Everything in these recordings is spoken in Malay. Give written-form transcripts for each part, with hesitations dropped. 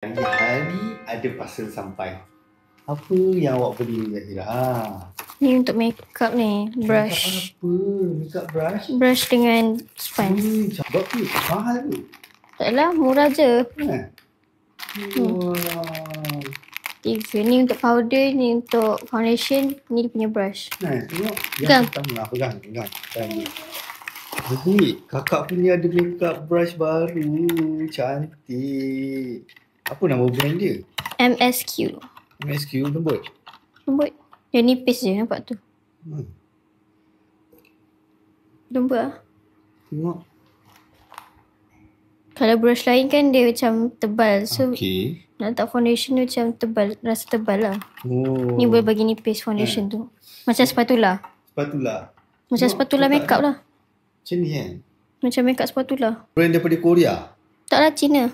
Hari ada parcel sampai. Apa yang awak beli ni Zahira? Ni untuk makeup ni, brush. Makeup apa? Makeup brush? Brush dengan sponge. Sebab tu mahal ke? Taklah, murah je. Wow. Tiga. Ni untuk powder, ni untuk foundation, ni dia punya brush. Tengok. Pegang. Yang pertama, pegang. Jadi, kakak punya ada makeup brush baru. Cantik. Apa nama brand dia? MSQ. MSQ lembut. Lembut. Dia nipis je, nampak tu. Lembut lah. Tengok. Kalau brush lain kan dia macam tebal. So, Okey. nak letak foundation tu macam tebal, rasa tebal lah. Oh. Ni boleh bagi nipis foundation tu. Macam spatula. Spatula. Macam spatula makeup lah. Macam ni kan? Macam makeup spatula. Brand daripada Korea? Taklah, Cina.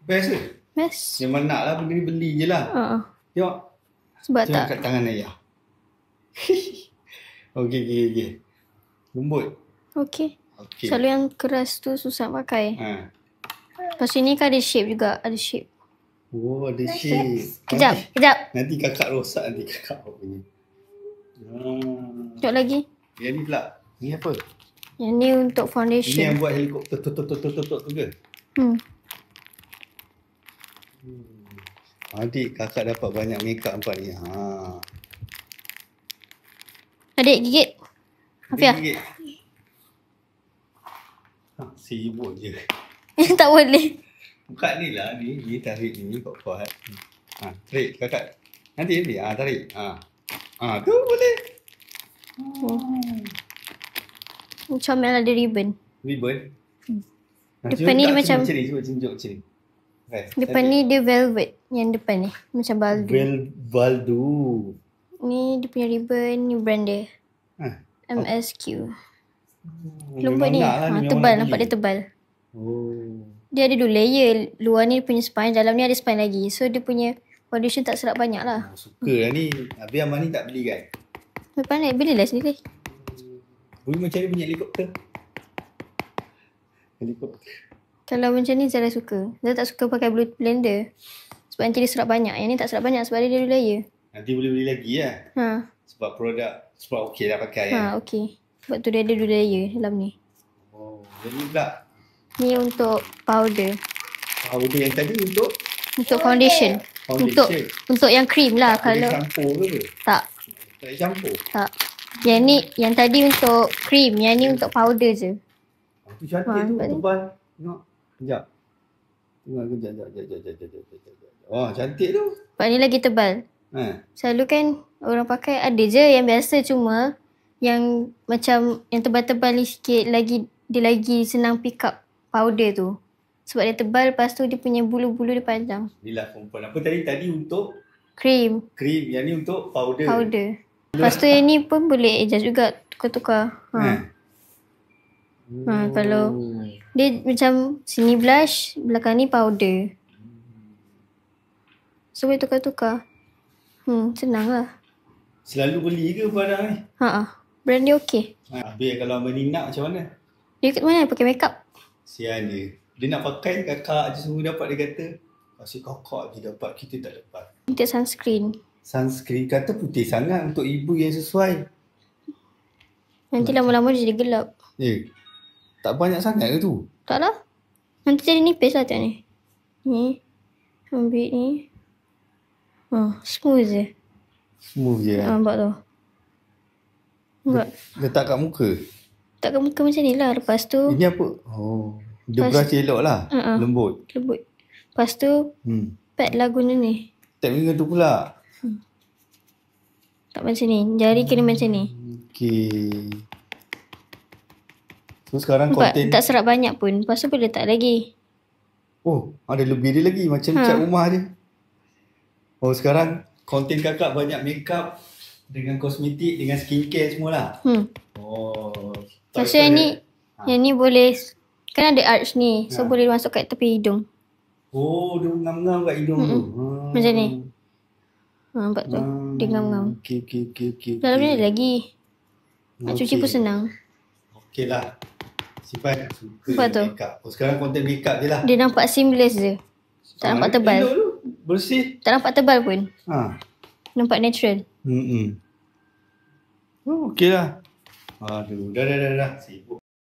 Best ke? Best. Memang nak lah benda ni, beli je lah. Tengok. Sebab Tengok tak. kat tangan ayah. Okey. Lembut. Okey. Selalu yang keras tu susah nak pakai. Lepas tu ni kan ada shape juga. Ada shape. Oh, ada shape. Kejap. Nanti kakak rosak nanti kakak punya. Tengok lagi. Yang ni pula. Ni apa? Yang ni untuk Ini foundation. yang buat helikopter tok tu ke? Adik kakak dapat banyak makeup nampak ni. Adik gigit. Hafiah. Gigit. Sibuk je. Tak boleh. Buka ni lah ni tarik ni kuat-kuat. Tarik kakak. Nanti tarik. Tu boleh. Comel ada ribbon. Ribbon. Depan ni dia macam cuba tunjuk macam ni. Depan ni dia velvet. Yang depan ni macam baldu. Baldu. Ni dia punya ribbon. Ni brand dia. MSQ. Lembut ni. Tebal. Nampak dia tebal. Dia ada 2 layer. Luar ni punya sponge. Dalam ni ada sponge lagi. So dia punya foundation tak serap banyak lah. Suka lah ni. Habis Amal ni tak beli kan? Lepas ni belilah sendiri. Boleh macam ni punya helikopter. Kalau macam ni Zara suka. Zara tak suka pakai blue blender. Sebab nanti dia serap banyak. Yang ni tak serap banyak sebab dia ada 2 layer. Nanti boleh beli lagi lah. Sebab okey lah pakai kan? Okey. Sebab tu dia ada 2 layer dalam ni. Jadi pula. Ni untuk powder. Powder yang tadi untuk foundation. Untuk yang cream lah. Tak kalau shampoo ke? Tak. Tak ada shampoo? Tak. Yang ni, yang tadi untuk cream. Yang ni untuk powder je. Tu cantik tu. Tebal. Tengok. Sekejap. Wah, cantik tu. Sebab ni lagi tebal. Selalu kan orang pakai ada je yang biasa, cuma yang macam yang tebal-tebal ni sikit lagi, dia lagi senang pick up powder tu. Sebab dia tebal, lepas tu dia punya bulu-bulu dia panjang. Inilah perempuan. Apa tadi untuk cream. Yang ni untuk powder. Lepas tu yang ni pun boleh adjust juga, tukar-tukar. Kalau dia macam sini blush, belakang ni powder. So boleh tukar-tukar. Senang lah. Selalu beli ke barang ni? Brand dia okey. Habis kalau Amal ni nak macam mana? Dia kat mana pakai makeup? Sian dia. Dia nak pakai kakak je semua dapat, dia kata. Asyik kakak je dapat, kita tak dapat. Untuk sunscreen. Sunscreen kata putih sangat untuk ibu yang sesuai. Nanti lama-lama dia jadi gelap. Tak banyak sangat ke tu? Taklah. Nanti jadi nipis lah tengok ni. Ni. Ambil ni. Smooth je. Smooth je lah. Nampak tu. Nampak? Letak kat muka? Letak kat muka macam ni lah. Lepas tu. Ini apa? Dia brush elok lah. Lembut. Lepas tu. Pad lah guna ni. Tak dengan tu pula. Tak macam ni. Jari kena macam ni. Okey. So sekarang nampak? Konten. Tak serap banyak pun. Lepas tu boleh letak lagi. Ada lebih dia lagi. Macam cat rumah dia. Sekarang konten kakak banyak makeup dengan kosmetik, dengan skincare semualah. Lepas tu yang ni, yang ni boleh, kan ada arch ni. So boleh masuk kat tepi hidung. Dia ngam-ngam kat hidung tu. Macam ni. Nampak tu. Dia ngam-ngam. Okey. Dalam ni ada lagi. Nak cuci pun senang. Okey lah. Simpan. Nampak tu? Makeup. Sekarang konten makeup je lah. Dia nampak seamless je. Tak nampak tebal. Elok tu. Bersih. Tak nampak tebal pun. Nampak natural. Oh, okey lah. Aduh, dah. Sibuk.